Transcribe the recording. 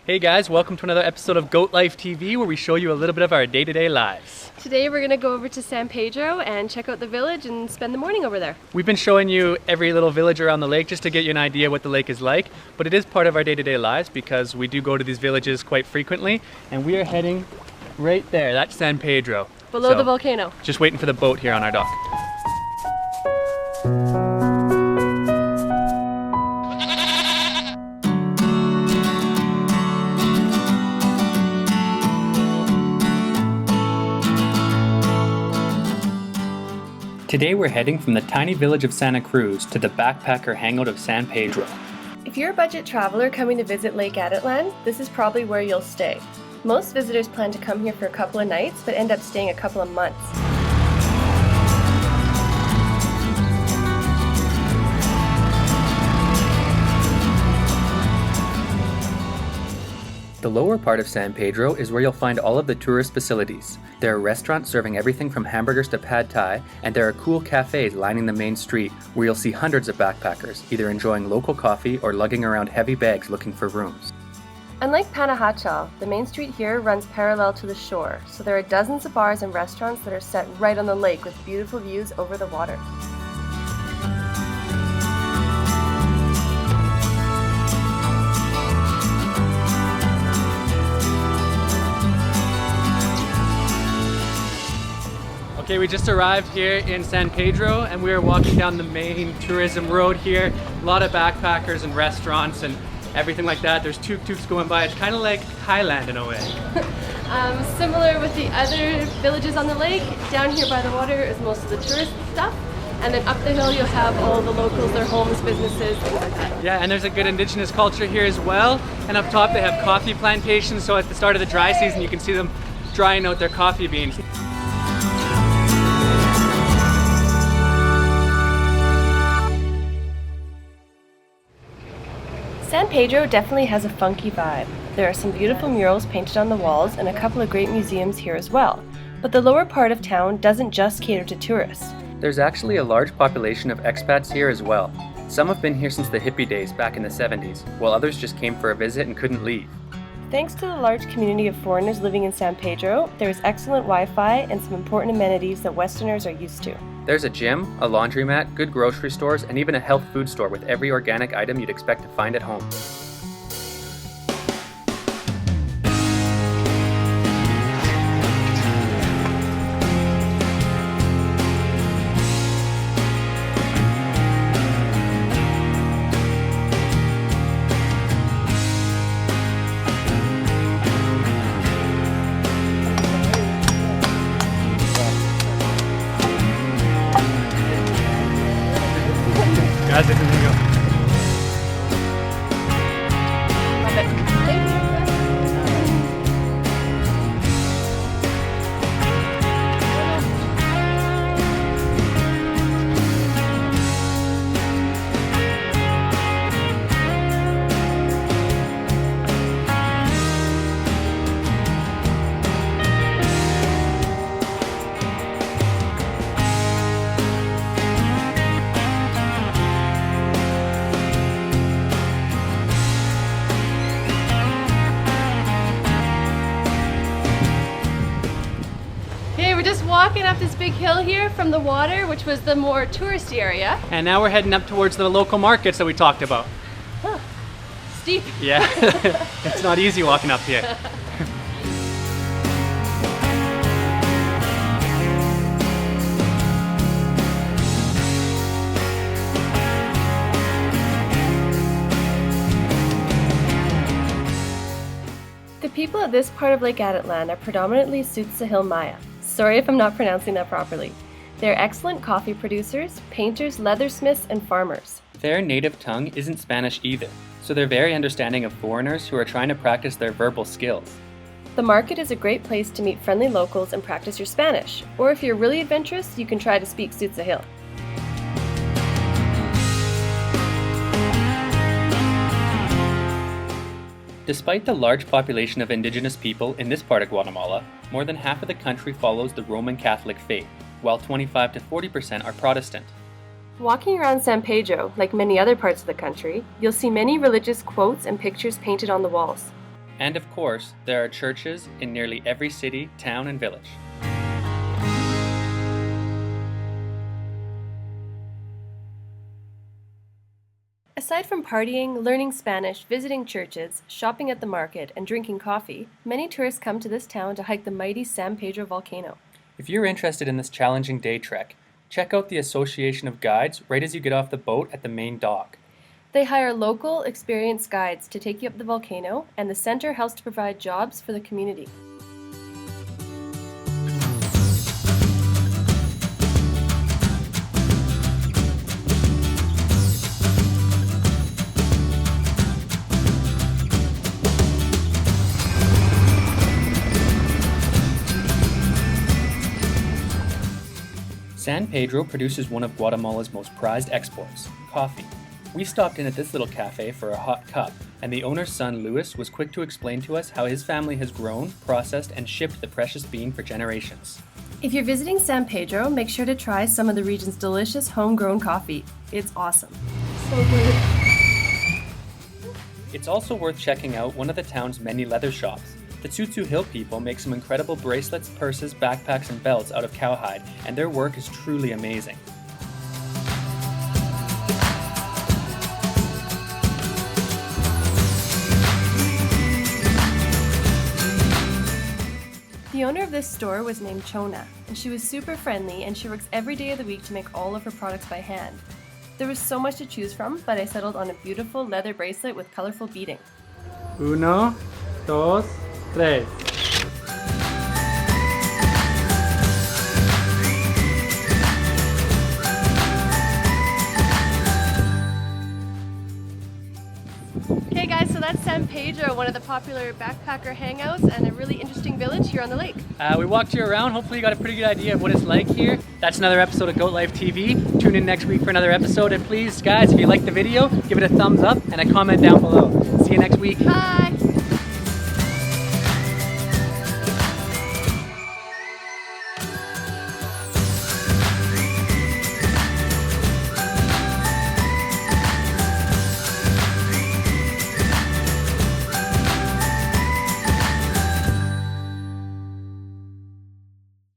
Hey guys, welcome to another episode of GoatLife TV where we show you a little bit of our day-to-day lives. Today we're going to go over to San Pedro and check out the village and spend the morning over there. We've been showing you every little village around the lake just to get you an idea what the lake is like, but it is part of our day-to-day lives because we do go to these villages quite frequently, and we are heading right there. That's San Pedro. Below the volcano. Just waiting for the boat here on our dock. Today we're heading from the tiny village of Santa Cruz to the backpacker hangout of San Pedro. If you're a budget traveler coming to visit Lake Atitlan, this is probably where you'll stay. Most visitors plan to come here for a couple of nights, but end up staying a couple of months. The lower part of San Pedro is where you'll find all of the tourist facilities. There are restaurants serving everything from hamburgers to pad thai, and there are cool cafes lining the main street where you'll see hundreds of backpackers, either enjoying local coffee or lugging around heavy bags looking for rooms. Unlike Panajachel, the main street here runs parallel to the shore, so there are dozens of bars and restaurants that are set right on the lake with beautiful views over the water. Okay, we just arrived here in San Pedro and we are walking down the main tourism road here. A lot of backpackers and restaurants and everything like that. There's tuk-tuks going by. It's kind of like Thailand in a way. Similar with the other villages on the lake, down here by the water is most of the tourist stuff. And then up the hill you'll have all the locals, their homes, businesses, things like that. Yeah, and there's a good indigenous culture here as well. And up top they have coffee plantations, so at the start of the dry season you can see them drying out their coffee beans. San Pedro definitely has a funky vibe. There are some beautiful murals painted on the walls and a couple of great museums here as well. But the lower part of town doesn't just cater to tourists. There's actually a large population of expats here as well. Some have been here since the hippie days back in the 70s, while others just came for a visit and couldn't leave. Thanks to the large community of foreigners living in San Pedro, there is excellent Wi-Fi and some important amenities that Westerners are used to. There's a gym, a laundromat, good grocery stores, and even a health food store with every organic item you'd expect to find at home. Guys, there you go. Love it. Thank you. Just walking up this big hill here from the water, which was the more touristy area. And now we're heading up towards the local markets that we talked about. Huh. Steep. Yeah, it's not easy walking up here. The people at this part of Lake Atitlan are predominantly Tsuut'ina Maya. Sorry if I'm not pronouncing that properly. They're excellent coffee producers, painters, leathersmiths, and farmers. Their native tongue isn't Spanish either, so they're very understanding of foreigners who are trying to practice their verbal skills. The market is a great place to meet friendly locals and practice your Spanish, or if you're really adventurous, you can try to speak Tsuut'ina. Despite the large population of indigenous people in this part of Guatemala, more than half of the country follows the Roman Catholic faith, while 25 to 40% are Protestant. Walking around San Pedro, like many other parts of the country, you'll see many religious quotes and pictures painted on the walls. And of course, there are churches in nearly every city, town, and village. Aside from partying, learning Spanish, visiting churches, shopping at the market, and drinking coffee, many tourists come to this town to hike the mighty San Pedro volcano. If you're interested in this challenging day trek, check out the Association of Guides right as you get off the boat at the main dock. They hire local, experienced guides to take you up the volcano, and the center helps to provide jobs for the community. San Pedro produces one of Guatemala's most prized exports, coffee. We stopped in at this little cafe for a hot cup, and the owner's son, Louis, was quick to explain to us how his family has grown, processed, and shipped the precious bean for generations. If you're visiting San Pedro, make sure to try some of the region's delicious homegrown coffee. It's awesome. So good. It's also worth checking out one of the town's many leather shops. The Tsutsu Hill people make some incredible bracelets, purses, backpacks, and belts out of cowhide, and their work is truly amazing. The owner of this store was named Chona, and she was super friendly, and she works every day of the week to make all of her products by hand. There was so much to choose from, but I settled on a beautiful leather bracelet with colorful beading. 1, 2, 3. Okay guys, so that's San Pedro, one of the popular backpacker hangouts and a really interesting village here on the lake. We walked you around. Hopefully you got a pretty good idea of what it's like here. That's another episode of GoatLife TV. Tune in next week for another episode. And please, guys, if you liked the video, give it a thumbs up and a comment down below. See you next week. Bye!